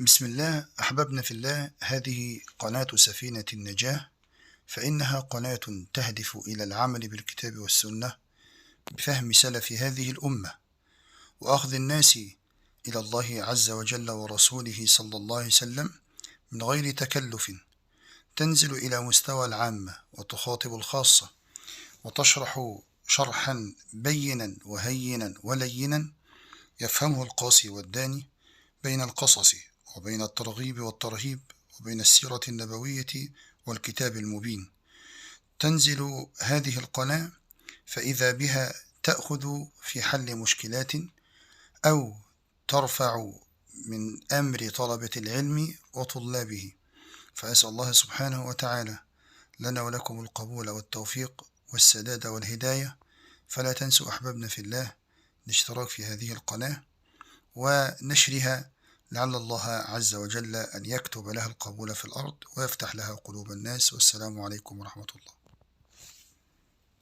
بسم الله. أحببنا في الله، هذه قناة سفينة النجاة، فإنها قناة تهدف إلى العمل بالكتاب والسنة بفهم سلف هذه الأمة، وأخذ الناس إلى الله عز وجل ورسوله صلى الله عليه وسلم من غير تكلف، تنزل إلى مستوى العامة وتخاطب الخاصة، وتشرح شرحا بينا وهينا ولينا يفهمه القاسي والداني، بين القصص وبين الترغيب والترهيب وبين السيرة النبوية والكتاب المبين. تنزل هذه القناة فإذا بها تأخذ في حل مشكلات أو ترفع من أمر طلبة العلم وطلابه، فأسأل الله سبحانه وتعالى لنا ولكم القبول والتوفيق والسداد والهداية. فلا تنسوا أحبابنا في الله الاشتراك في هذه القناة ونشرها، لعل الله عز وجل أن يكتب لها القبول في الأرض ويفتح لها قلوب الناس. والسلام عليكم ورحمة الله.